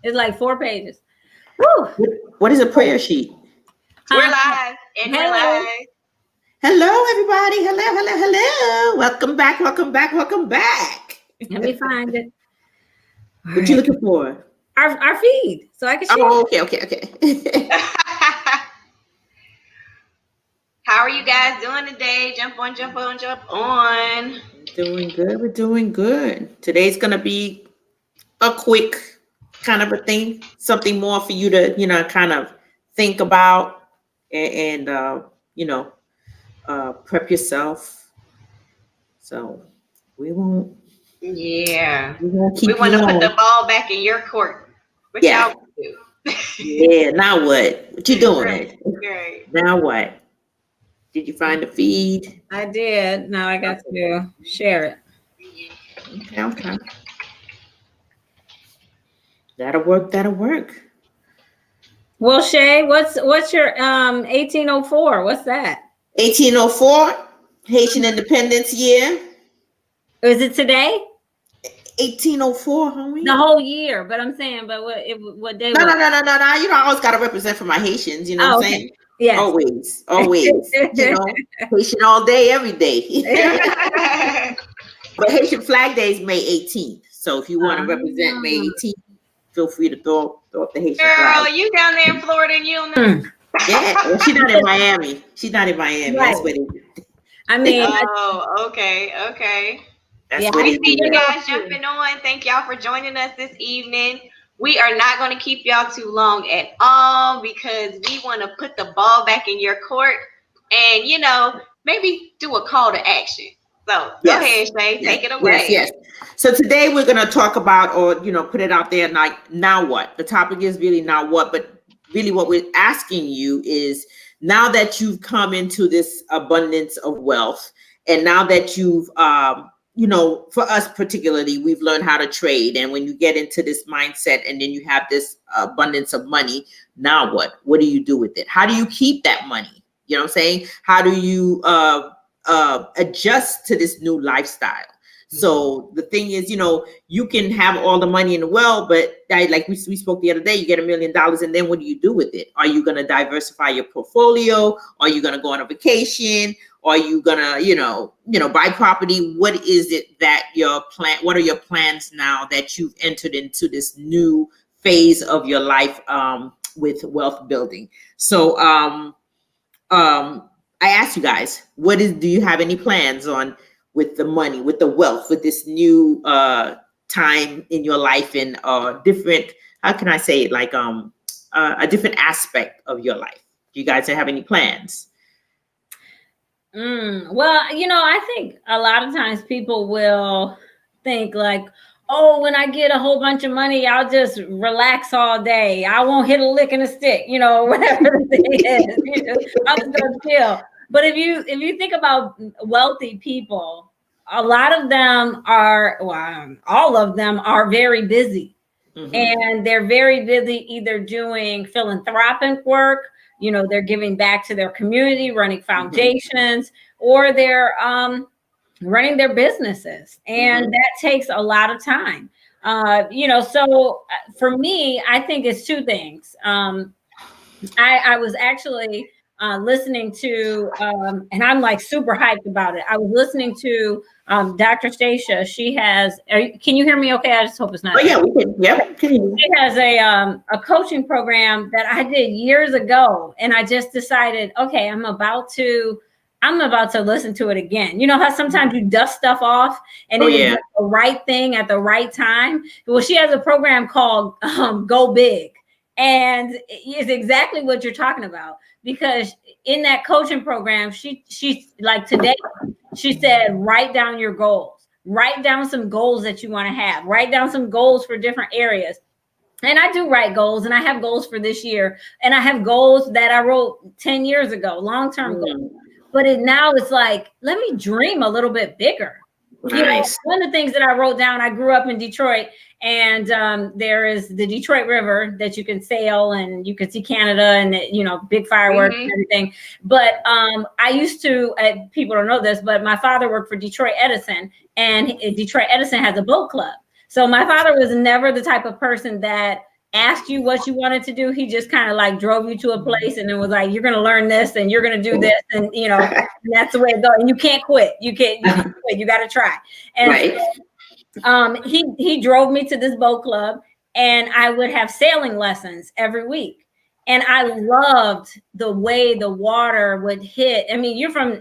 It's like 4 pages. Woo. What is a prayer sheet? We're live and we're live. Hello, everybody. Hello. Welcome back. Let me find it. What you looking for? Our feed, so I can share. Oh, okay. How are you guys doing today? Jump on. We're doing good. Today's gonna be a quick kind of a thing, something more for you to, kind of think about and prep yourself. So we won't. Yeah. We won't keep. We want to put the ball back in your court. What y'all do? Yeah. Now what? What you doing? Right. Now what? Did you find the feed? I did. Now I got to share it. Okay. That'll work. Well, Shay, what's your 1804? What's that? 1804, Haitian Independence Year. Is it today? 1804, homie. The whole year, but I'm saying, but what day? No. I always gotta represent for my Haitians. You know what I'm saying? Yes. Always. Haitian all day, every day. But Haitian Flag Day is May 18th. So if you want to represent May 18th, feel free to throw up the Haitian flag. Girl, you down there in Florida and you don't know. Yeah, well, she's not in Miami. Right. That's what it is. I mean. Okay. That's I what it see is. you guys jumping on. Thank y'all for joining us this evening. We are not going to keep y'all too long at all because we want to put the ball back in your court and, maybe do a call to action. So go ahead, Shay, take it away. Yes. So today we're going to talk about, or, put it out there like, now what? The topic is really now what, but really what we're asking you is now that you've come into this abundance of wealth and now that you've, for us particularly, we've learned how to trade. And when you get into this mindset and then you have this abundance of money, now what? What do you do with it? How do you keep that money? You know what I'm saying? How do you adjust to this new lifestyle? So the thing is, you can have all the money in the world, but like we spoke the other day, you get $1 million and then what do you do with it? Are you going to diversify your portfolio? Are you going to go on a vacation? Are you going to, buy property? What is it that what are your plans now that you've entered into this new phase of your life with wealth building? So I asked you guys, do you have any plans on with the money, with the wealth, with this new time in your life and different, how can I say it, like a different aspect of your life? Do you guys have any plans? Well, I think a lot of times people will think like, oh, when I get a whole bunch of money, I'll just relax all day. I won't hit a lick in a stick, whatever the thing is. I'm just gonna chill. But if you think about wealthy people, a lot of them all of them are very busy. Mm-hmm. And they're very busy either doing philanthropic work, they're giving back to their community, running foundations, or they're running their businesses. And that takes a lot of time. So for me, I think it's two things. I was actually listening to, and I'm like super hyped about it. I was listening to Dr. Stacia. She has, can you hear me okay? I just hope it's not. Oh yeah, we can. Yeah. She has a coaching program that I did years ago. And I just decided, okay, I'm about to listen to it again. You know how sometimes you dust stuff off and it's the right thing at the right time? Well, she has a program called Go Big. And it's exactly what you're talking about, because in that coaching program, she's like today, she said, write down your goals, write down some goals that you want to have, write down some goals for different areas. And I do write goals, and I have goals for this year, and I have goals that I wrote 10 years ago, long-term goals. But now it's like, let me dream a little bit bigger. Nice. One of the things that I wrote down, I grew up in Detroit, and there is the Detroit River that you can sail, and you can see Canada and, big fireworks and everything. But I used to, people don't know this, but my father worked for Detroit Edison, and Detroit Edison has a boat club. So my father was never the type of person that asked you what you wanted to do. He just kind of like drove you to a place and then was like, you're going to learn this and you're going to do this. And, you know, and that's the way it goes. And you can't quit. You can't quit. You got to try. And right. so, he drove me to this boat club, and I would have sailing lessons every week. And I loved the way the water would hit. I mean, you're from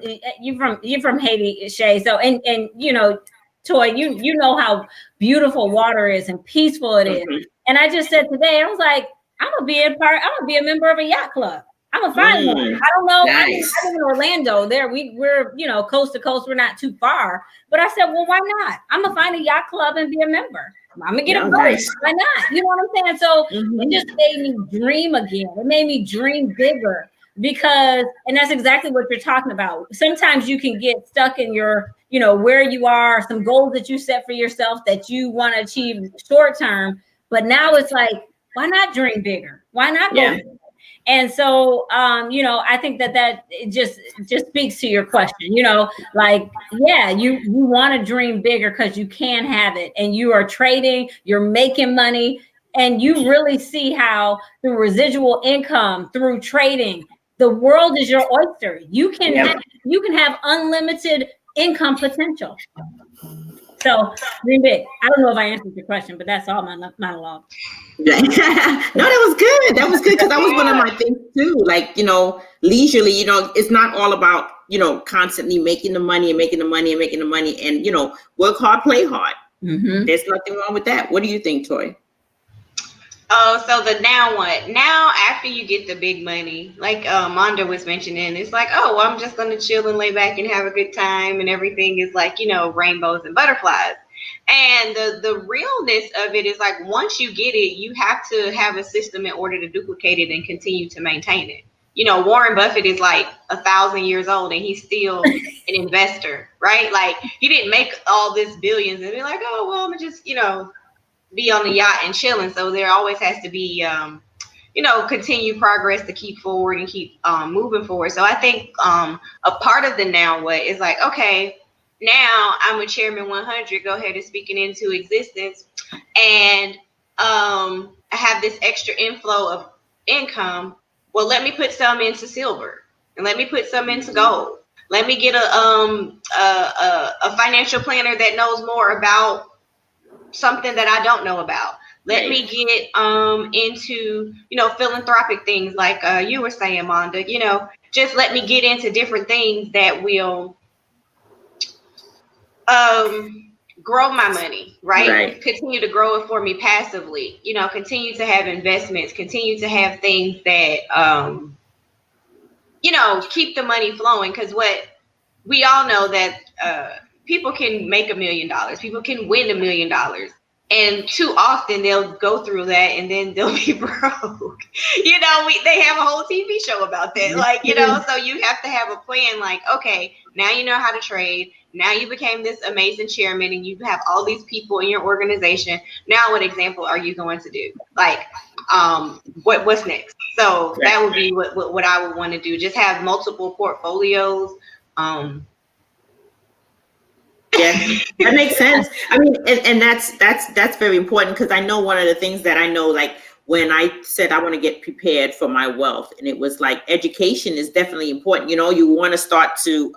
Haiti, Shay. So, and you know, Toy, you know how beautiful water is and peaceful it is. And I just said today, I was like, I'm gonna be a member of a yacht club. I'm gonna find one. I don't know. Nice. I live in Orlando. There, we're you know, coast to coast. We're not too far. But I said, well, why not? I'm gonna find a yacht club and be a member. I'm gonna get a boat. Nice. Why not? You know what I'm saying? So it just made me dream again. It made me dream bigger, because, and that's exactly what you're talking about. Sometimes you can get stuck in your, you know, where you are, some goals that you set for yourself that you want to achieve short term. But now it's like, why not dream bigger? Why not go bigger? And so, you know, I think that it just speaks to your question, you know, like, yeah, you want to dream bigger because you can have it, and you are trading, you're making money, and you really see how through residual income, through trading, the world is your oyster. You can have unlimited income potential. So dream big. I don't know if I answered your question, but that's all my monologue. No, that was good. That was good, because that was one of my things too. Like, you know, leisurely, you know, it's not all about, you know, constantly making the money and making the money and making the money, and, you know, work hard, play hard. There's nothing wrong with that. What do you think, Toy? Oh, so the now what? Now, after you get the big money, like Monda was mentioning, it's like, oh, well, I'm just going to chill and lay back and have a good time, and everything is like, you know, rainbows and butterflies. And the realness of it is like, once you get it, you have to have a system in order to duplicate it and continue to maintain it. You know, Warren Buffett is like 1,000 years old and he's still an investor, right? Like, he didn't make all this billions and be like, oh, well, I'm gonna just, you know, be on the yacht and chilling. So there always has to be, you know, continued progress to keep forward and keep moving forward. So I think a part of the now what is like, okay, now I'm a Chairman 100, go ahead and speaking into existence, and I have this extra inflow of income. Well, let me put some into silver, and let me put some into gold. Let me get a financial planner that knows more about something that I don't know about. Let me get into, you know, philanthropic things like you were saying, Monda. You know, just let me get into different things that will grow my money, right? Continue to grow it for me passively, you know, continue to have investments, continue to have things that, you know, keep the money flowing. Because what we all know that people can make $1 million, people can win $1 million. And too often they'll go through that and then they'll be broke. You know, they have a whole TV show about that. Like, you know, so you have to have a plan. Like, okay, now you know how to trade. Now you became this amazing chairman and you have all these people in your organization. Now what example are you going to do? Like, what's next? So that would be what I would want to do. Just have multiple portfolios. Yeah, that makes sense. I mean, and that's very important, because I know one of the things that I know, like when I said I want to get prepared for my wealth, and it was like education is definitely important. You know, you want to start to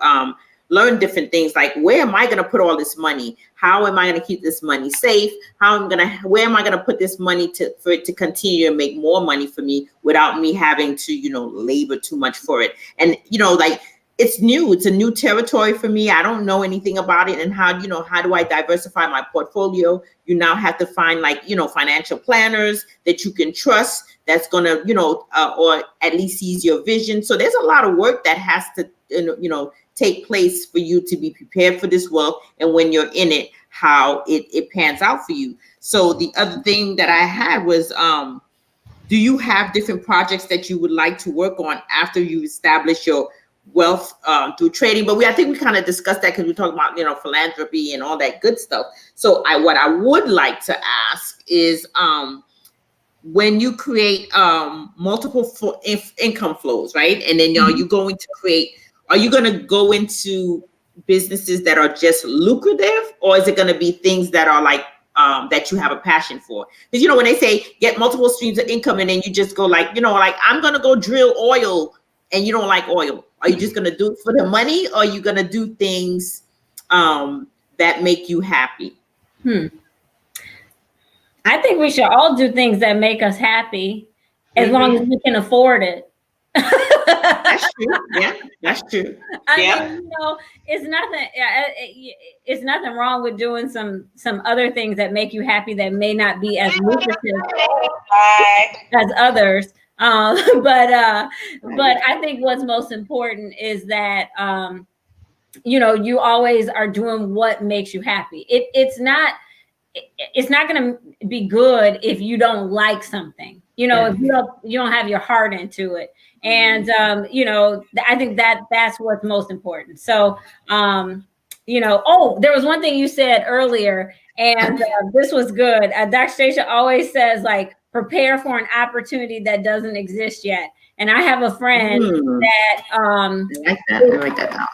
learn different things, like where am I going to put all this money? How am I going to keep this money safe? Where am I going to put this money for it to continue to make more money for me without me having to, you know, labor too much for it? And, you know, like, it's new. It's a new territory for me. I don't know anything about it. And how do I diversify my portfolio? You now have to find, like, you know, financial planners that you can trust, that's going to, you know, or at least sees your vision. So there's a lot of work that has to, you know, take place for you to be prepared for this wealth. And when you're in it, how it pans out for you. So the other thing that I had was, do you have different projects that you would like to work on after you establish your wealth through trading? But I think we kind of discussed that, because we talked about, you know, philanthropy and all that good stuff. So what I would like to ask is, when you create multiple income flows, right? And then, you know, you're going to create, are you going to go into businesses that are just lucrative, or is it going to be things that are like that you have a passion for. Because, you know, when they say get multiple streams of income and then you just go like, you know, like I'm going to go drill oil and you don't like oil. Are you just going to do it for the money, or are you going to do things that make you happy? I think we should all do things that make us happy as long as we can afford it. That's true. Yeah, that's true. I mean, you know, it's nothing wrong with doing some other things that make you happy that may not be as lucrative as others. But I think what's most important is that you know, you always are doing what makes you happy. It's not going to be good if you don't like something. You know, if you don't have your heart into it. And you know, I think that's what's most important. So you know, there was one thing you said earlier, and this was good. Dr. Stacia always says, like, prepare for an opportunity that doesn't exist yet. And I have a friend that I like that.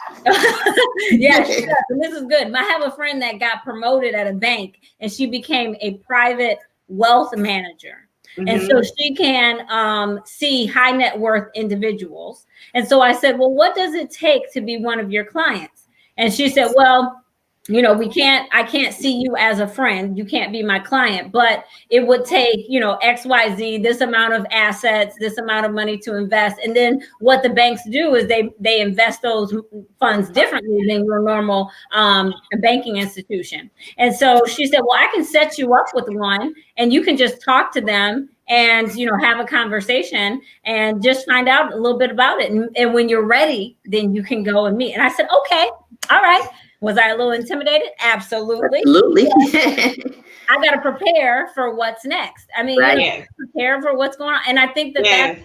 Yeah, she does. And this is good. I have a friend that got promoted at a bank, and she became a private wealth manager. And so she can see high net worth individuals. And so I said, well, what does it take to be one of your clients? And she said, well, you know, I can't see you as a friend. You can't be my client, but it would take, you know, XYZ, this amount of assets, this amount of money to invest. And then what the banks do is they invest those funds differently than your normal banking institution. And so she said, well, I can set you up with one, and you can just talk to them and, you know, have a conversation and just find out a little bit about it. And when you're ready, then you can go and meet. And I said, okay, all right. Was I a little intimidated? Absolutely. I got to prepare for what's next. I mean, you know, prepare for what's going on. And I think that's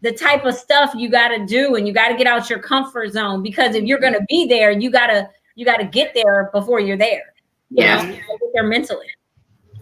the type of stuff you got to do, and you got to get out your comfort zone, because if you're going to be there, you got to get there before you're there. You know, get there mentally.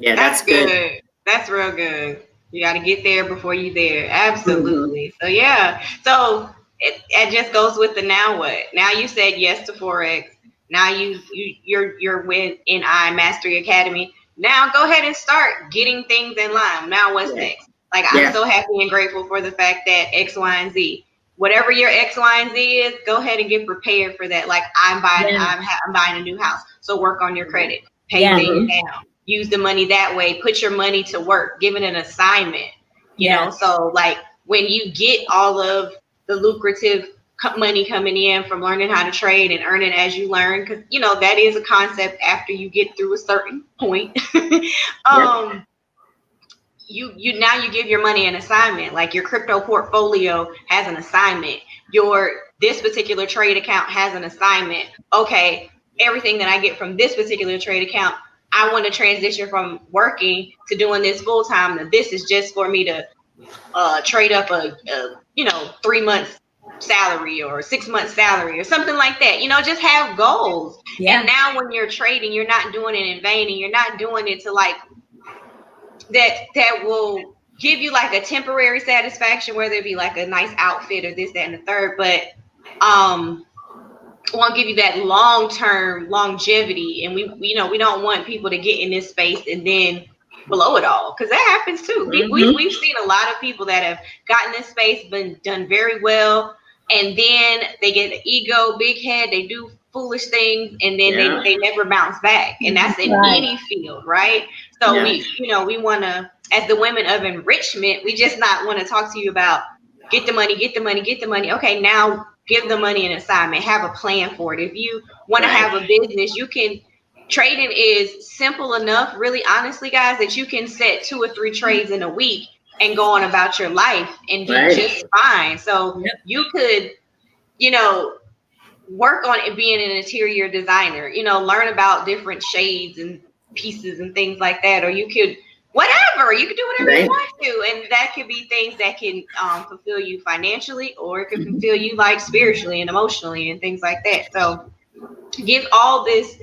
Yeah, that's good. That's real good. You got to get there before you're there. Absolutely. So yeah. So it just goes with the now what. Now you said yes to Forex. Now you're with NI Mastery Academy. Now go ahead and start getting things in line. Now what's next? Like, I'm so happy and grateful for the fact that X, Y, and Z, whatever your X, Y, and Z is, go ahead and get prepared for that. Like, I'm buying a new house. So work on your credit, pay things down, use the money that way, put your money to work, give it an assignment, you know? So like, when you get all of the lucrative money coming in from learning how to trade and earning as you learn, because you know that is a concept after you get through a certain point. You give your money an assignment. Like, your crypto portfolio has an assignment, this particular trade account has an assignment. Okay, everything that I get from this particular trade account, I want to transition from working to doing this full time. Now this is just for me to trade up a 3 months salary or 6 months salary or something like that. You know, just have goals. And now when you're trading, you're not doing it in vain, and you're not doing it to like that will give you like a temporary satisfaction, whether it be like a nice outfit or this, that, and the third, but won't give you that long-term longevity. And we don't want people to get in this space and then blow it all, because that happens too. We've seen a lot of people that have gotten this space, been done very well, and then they get an ego, big head, they do foolish things, and then they never bounce back. And that's in any field, right? So we want to, as the women of enrichment, we just not want to talk to you about get the money. Okay, now give the money an assignment, have a plan for it. If you want to have a business, you can. Trading is simple enough, really, honestly, guys, that you can set 2 or 3 trades in a week and go on about your life and do just fine. So you could, work on it being an interior designer, learn about different shades and pieces and things like that. Or you could, you could do whatever you want to. And that could be things that can fulfill you financially, or it could fulfill you like spiritually and emotionally and things like that. So give all this,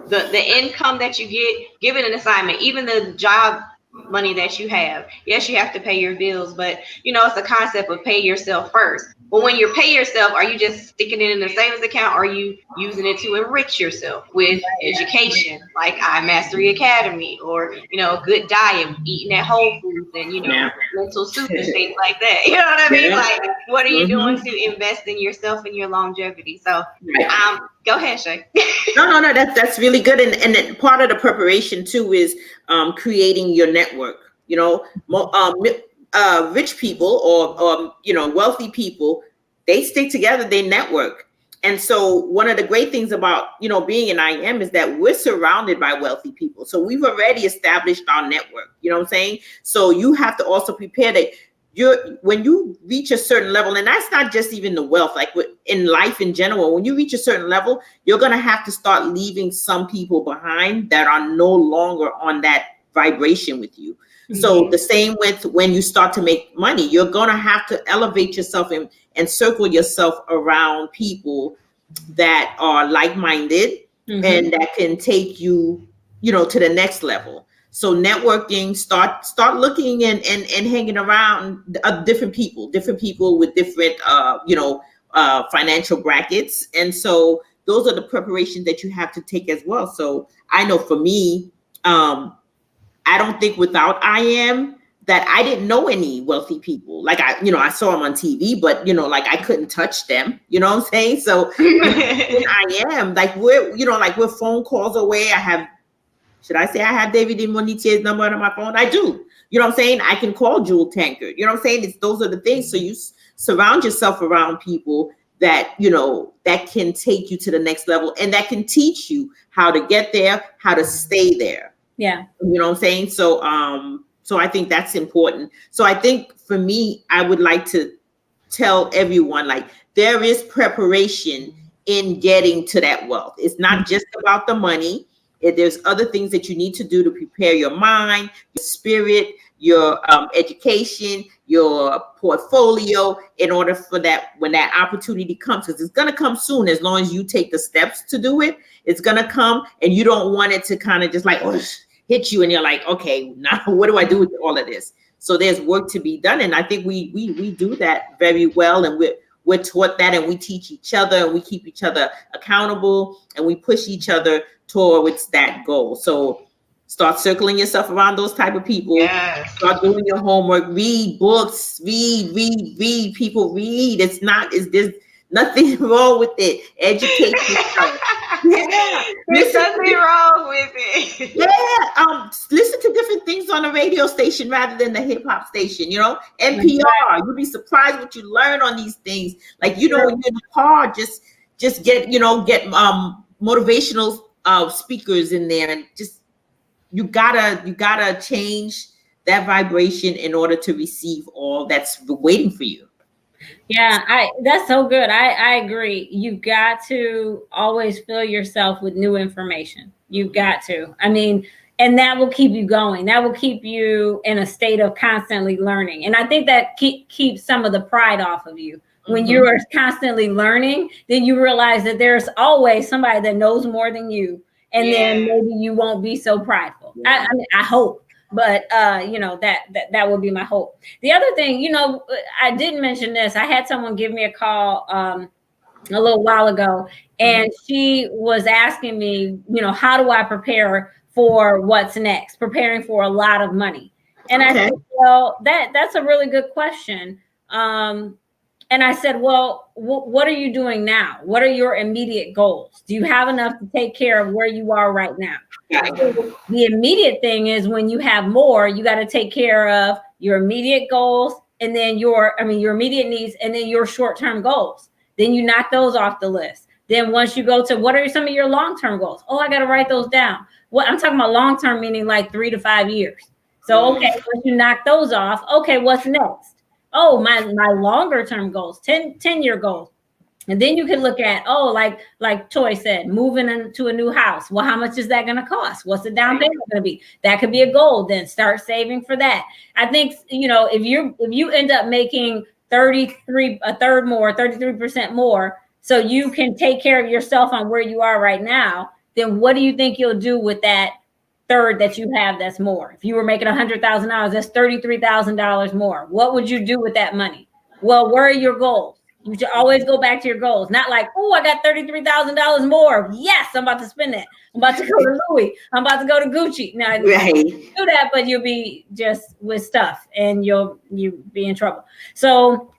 the income that you get, give it an assignment. Even the job money that you have. Yes, you have to pay your bills, but you know, it's the concept of pay yourself first. But when you pay yourself, are you just sticking it in a savings account? Or are you using it to enrich yourself with education, like iMastery Academy, or you know, a good diet, eating at Whole Foods, and you know, lentil soup and things like that. You know what I mean? Like, what are you doing to invest in yourself and your longevity? So, go ahead, Shay. No. That's really good, and then part of the preparation too is creating your network. You know, rich people or you know, wealthy people, they stick together, they network. And so one of the great things about, you know, being in IM is that we're surrounded by wealthy people. So we've already established our network. You know what I'm saying? So you have to also prepare that when you reach a certain level, and that's not just even the wealth, like in life in general, when you reach a certain level, you're going to have to start leaving some people behind that are no longer on that vibration with you. Mm-hmm. So the same with when you start to make money, you're going to have to elevate yourself and circle yourself around people that are like-minded, mm-hmm. and that can take you, you know, to the next level. So networking, start looking and hanging around different people with different, financial brackets. And so those are the preparations that you have to take as well. So I know for me, I don't think without IM that I didn't know any wealthy people. Like I saw them on TV, but like I couldn't touch them. You know what I'm saying? So I am like we're phone calls away. Should I say I have David Monetier's number on my phone? I do. You know what I'm saying? I can call Jewel Tankard. You know what I'm saying? Those are the things. So you surround yourself around people that, that can take you to the next level and that can teach you how to get there, how to stay there. Yeah. You know what I'm saying? So, so I think that's important. So I think for me, I would like to tell everyone, like, there is preparation in getting to that wealth. It's not just about the money. There's other things that you need to do to prepare your mind, your spirit, your education, your portfolio, in order for that, when that opportunity comes, because it's going to come soon. As long as you take the steps to do it, it's going to come, and you don't want it to kind of just like hit you and you're like, okay, now what do I do with all of this? So there's work to be done, and I think we do that very well, and we're taught that, and we teach each other, and we keep each other accountable, and we push each other towards that goal. So start circling yourself around those type of people. Yes. Start doing your homework. Read books. Read. People read. There's nothing wrong with it. Educate yourself. Yeah. There's nothing wrong with it. Yeah. Listen to different things on the radio station rather than the hip hop station. NPR. You'll be surprised what you learn on these things. Like, when you're in the car, just get motivational speakers in there, and just you gotta change that vibration in order to receive all that's waiting for you. Yeah, that's so good. I agree. You've got to always fill yourself with new information. You've got to. I mean, and that will keep you going. That will keep you in a state of constantly learning. And I think that keeps some of the pride off of you. When you are constantly learning, then you realize that there's always somebody that knows more than you. And then maybe you won't be so prideful. Yeah. I hope. But, that would be my hope. The other thing, I didn't mention this. I had someone give me a call a little while ago, and she was asking me, how do I prepare for what's next? Preparing for a lot of money. And I said, well, that's a really good question. And I said, well, what are you doing now? What are your immediate goals? Do you have enough to take care of where you are right now? So the immediate thing is, when you have more, you got to take care of your immediate goals, and then your immediate needs, and then your short-term goals. Then you knock those off the list. Then once you go to, what are some of your long-term goals? Oh, I got to write those down. What I'm talking about long-term, meaning like 3 to 5 years. So, okay, once you knock those off, okay, what's next? Oh, my longer term goals, 10-year goals. And then you can look at, like Toy said, moving into a new house. Well, how much is that going to cost? What's the down payment going to be? That could be a goal. Then start saving for that. I think, if you end up making 33% more, so you can take care of yourself on where you are right now, then what do you think you'll do with that third that you have that's more. If you were making $100,000, that's $33,000 more. What would you do with that money? Well, where are your goals? You should always go back to your goals. Not like, oh, I got $33,000 more. Yes, I'm about to spend that. I'm about to go to Louis. I'm about to go to Gucci. Now, Right. do that, but you'll be just with stuff and you'll be in trouble. So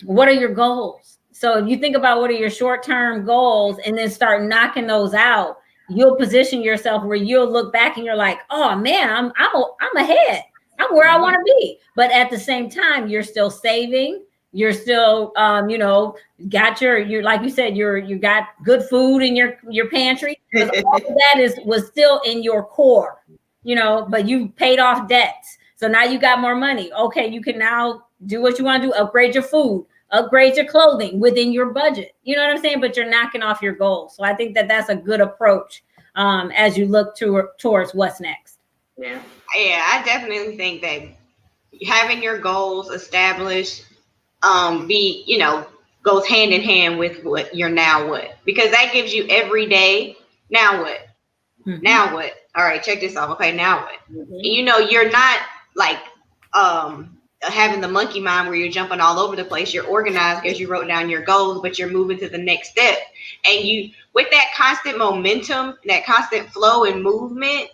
what are your goals? So if you think about what are your short-term goals and then start knocking those out, you'll position yourself where you'll look back and you're like, oh man, I'm ahead. I'm where I want to be. But at the same time, you're still saving. You're still, got your like you said, you got good food in your pantry. All of that was still in your core, but you paid off debts. So now you got more money. Okay, you can now do what you want to do, upgrade your food, upgrade your clothing within your budget. You know what I'm saying? But you're knocking off your goals. So I think that that's a good approach as you look towards what's next. Yeah, I definitely think that having your goals established goes hand in hand with what you're now what, because that gives you every day. Now what? Mm-hmm. Now what? All right, check this off. Okay, now what? Mm-hmm. You're not like having the monkey mind where you're jumping all over the place. You're organized because you wrote down your goals, but you're moving to the next step. And you, with that constant momentum, that constant flow and movement,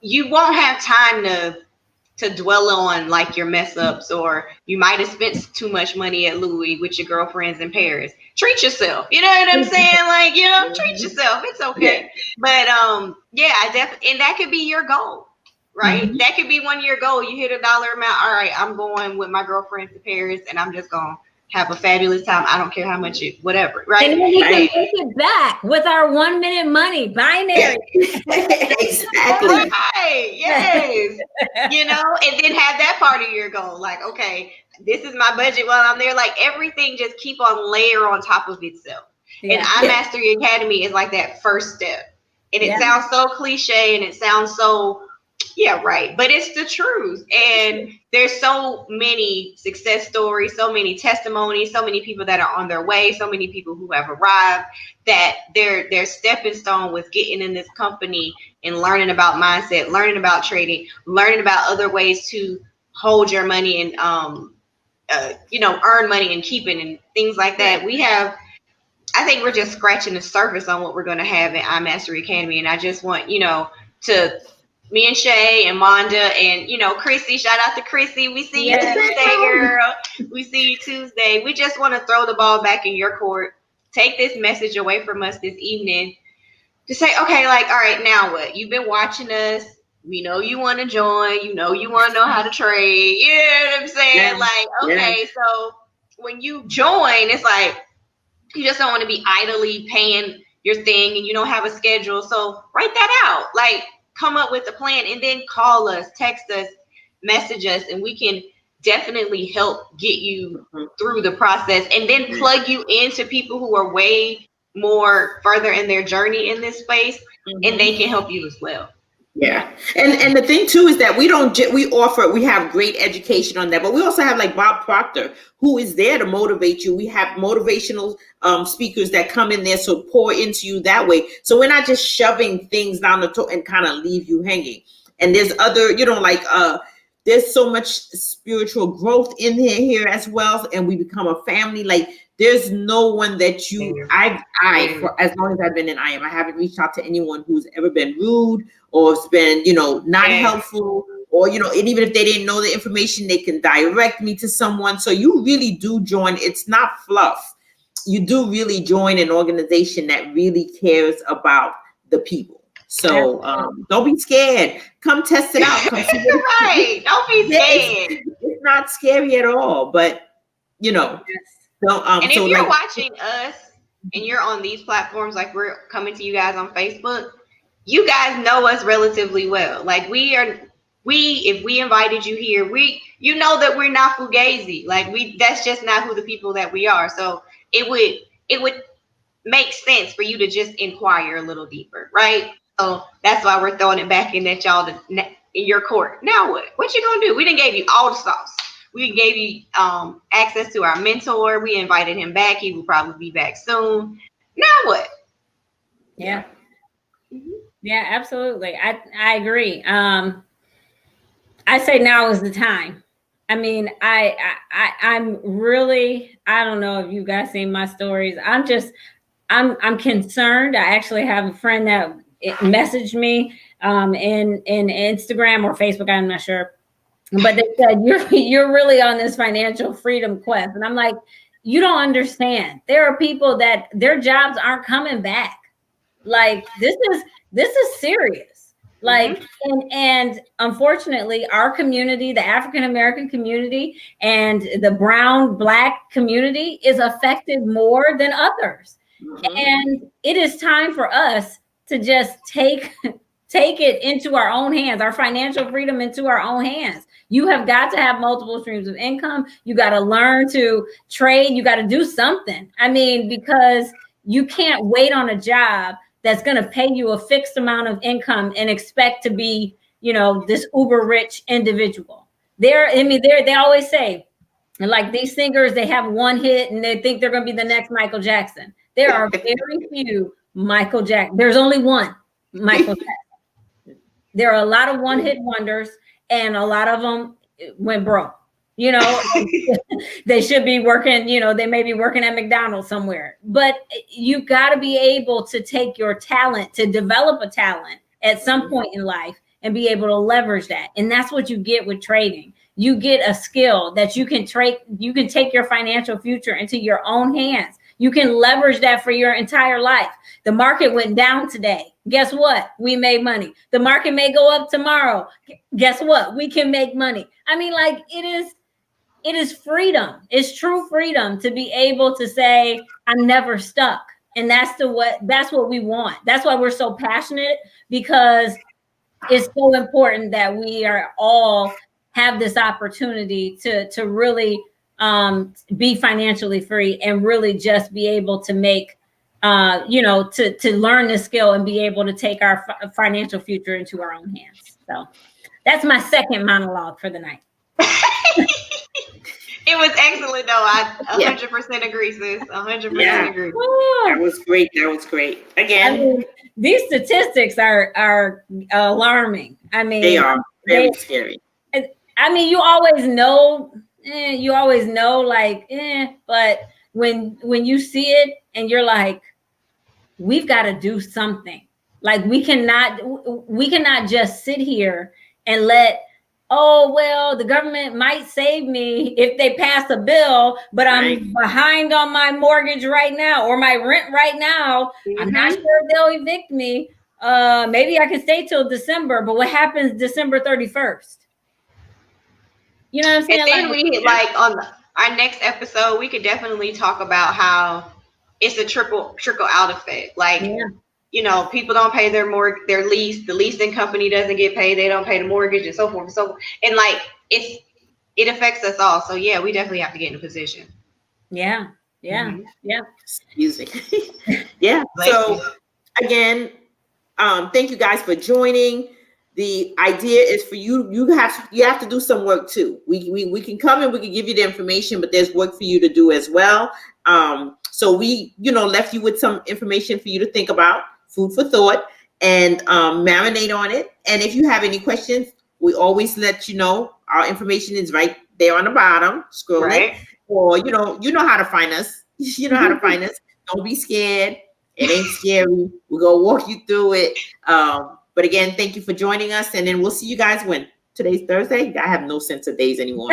you won't have time to dwell on like your mess ups, or you might have spent too much money at Louis with your girlfriends in Paris. Treat yourself. You know what I'm saying? Like, treat yourself. It's okay. Yeah. But I definitely, and that could be your goal, right? Mm-hmm. That could be 1 year goal. You hit a dollar amount. All right, I'm going with my girlfriends to Paris and I'm just going to have a fabulous time. I don't care how much whatever, right? And then we can take it back with our 1 minute money, binary. Exactly. Right. Yes. And then have that part of your goal. Like, okay, this is my budget while I'm there. Like everything just keep on layer on top of itself. Yeah. And iMastery Academy is like that first step. And it sounds so cliche and it sounds so right. But it's the truth. And there's so many success stories, so many testimonies, so many people that are on their way, so many people who have arrived, that their stepping stone with getting in this company and learning about mindset, learning about trading, learning about other ways to hold your money and earn money and keep it and things like that. I think we're just scratching the surface on what we're going to have in iMastery Academy. And I just want, me and Shay and Monda and, Chrissy, shout out to Chrissy. We see you Tuesday, girl. We see you Tuesday. We just want to throw the ball back in your court. Take this message away from us this evening to say, okay, like, all right, now what? You've been watching us. We know you want to join. You want to know how to trade. You know what I'm saying? Yeah. Like, okay, so when you join, it's like, you just don't want to be idly paying your thing and you don't have a schedule. So write that out. Like, come up with a plan and then call us, text us, message us, and we can definitely help get you through the process and then plug you into people who are way more further in their journey in this space, and they can help you as well. Yeah. And the thing too is that we have great education on that, but we also have like Bob Proctor, who is there to motivate you. We have motivational speakers that come in there, so pour into you that way. So we're not just shoving things down the throat and kind of leave you hanging. And there's other, there's so much spiritual growth in here as well. And we become a family. Like there's no one that for as long as I've been in IM, I haven't reached out to anyone who's ever been rude or has been, not helpful, or, and even if they didn't know the information, they can direct me to someone. So you really do join. It's not fluff. You do really join an organization that really cares about the people. So don't be scared. Come test it out. Come see right. Don't be scared. It's not scary at all, but don't. And if you're watching us and you're on these platforms, like we're coming to you guys on Facebook, you guys know us relatively well. Like if we invited you here, you know that we're not fugazi. Like that's just not who the people that we are. So it would make sense for you to just inquire a little deeper, right? So that's why we're throwing it back in at y'all in your court. Now what? What you gonna do? We done gave you all the sauce. We gave you access to our mentor. We invited him back. He will probably be back soon. Now what? Yeah. Yeah, absolutely. I agree. I say now is the time. I mean, I'm really, I don't know if you guys seen my stories. I'm concerned. I actually have a friend that messaged me in Instagram or Facebook. I'm not sure, but they said you're really on this financial freedom quest, and I'm like, you don't understand. There are people that their jobs aren't coming back. Like this is serious. Like and unfortunately, our community, the African American community, and the brown black community is affected more than others. And it is time for us to just take it into our own hands, our financial freedom into our own hands. You have got to have multiple streams of income. You got to learn to trade. You got to do something. I mean, because you can't wait on a job that's going to pay you a fixed amount of income and expect to be, you know, this uber rich individual. They always say, like, these singers, they have one hit and they think they're going to be the next Michael Jackson. There are very few Michael Jackson. There's only one Michael Jackson. There are a lot of one hit wonders, and a lot of them went broke. You know, they should be working, you know, they may be working at McDonald's somewhere, but you got to be able to take your talent, to develop a talent at some point in life and be able to leverage that. And that's what you get with trading. You get a skill that you can trade. You can take your financial future into your own hands. You can leverage that for your entire life. The market went down today. Guess what? We made money. The market may go up tomorrow. Guess what? We can make money. I mean, like, it is freedom. It's true freedom to be able to say, I'm never stuck. And that's what we want. That's why we're so passionate, because it's so important that we are all have this opportunity to really be financially free and really just be able to make, to learn this skill and be able to take our financial future into our own hands. So that's my second monologue for the night. It was excellent, though. I 100% agree, sis. 100% agree. That was great. That was great. Again, I mean, these statistics are alarming. I mean, they are very scary. I mean, you always know, like, but when you see it and you're like, we've got to do something. Like, we cannot just sit here and let, oh, well, the government might save me if they pass a bill, but I'm behind on my mortgage right now or my rent right now. I'm not sure if they'll evict me. Maybe I can stay till December, but what happens December 31st? You know what I'm saying? And then on our next episode, we could definitely talk about how it's a trickle out effect. Like, you know, people don't pay their lease. The leasing company doesn't get paid. They don't pay the mortgage, and so forth and so forth. And like, it affects us all. So yeah, we definitely have to get in a position. Yeah. Excuse me. Yeah. So again, thank you guys for joining. The idea is for you. You have to do some work too. We can come and we can give you the information, but there's work for you to do as well. So we, left you with some information for you to think about, food for thought, and marinate on it. And if you have any questions, we always let you know. Our information is right there on the bottom. Scroll it, or you know how to find us. You know how to find us. Don't be scared. It ain't scary. We're gonna walk you through it. But again, thank you for joining us, and then we'll see you guys when today's Thursday. I have no sense of days anymore.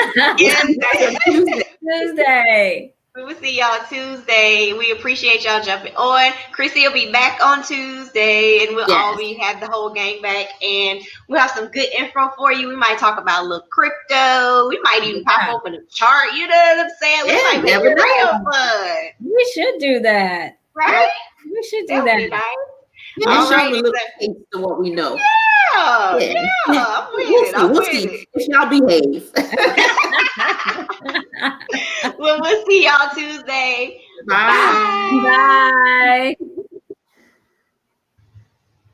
Tuesday. We will see y'all Tuesday. We appreciate y'all jumping on. Chrissy will be back on Tuesday, and we'll all have the whole gang back, and we'll have some good info for you. We might talk about a little crypto. We might even pop open a chart. You know what I'm saying? We might make it real fun. We should do that. Right? We should do that. Nice. Show them a little taste of what we know. Yeah, I'm with it. We'll see. If y'all behave. Well, we'll see y'all Tuesday. Bye. Bye.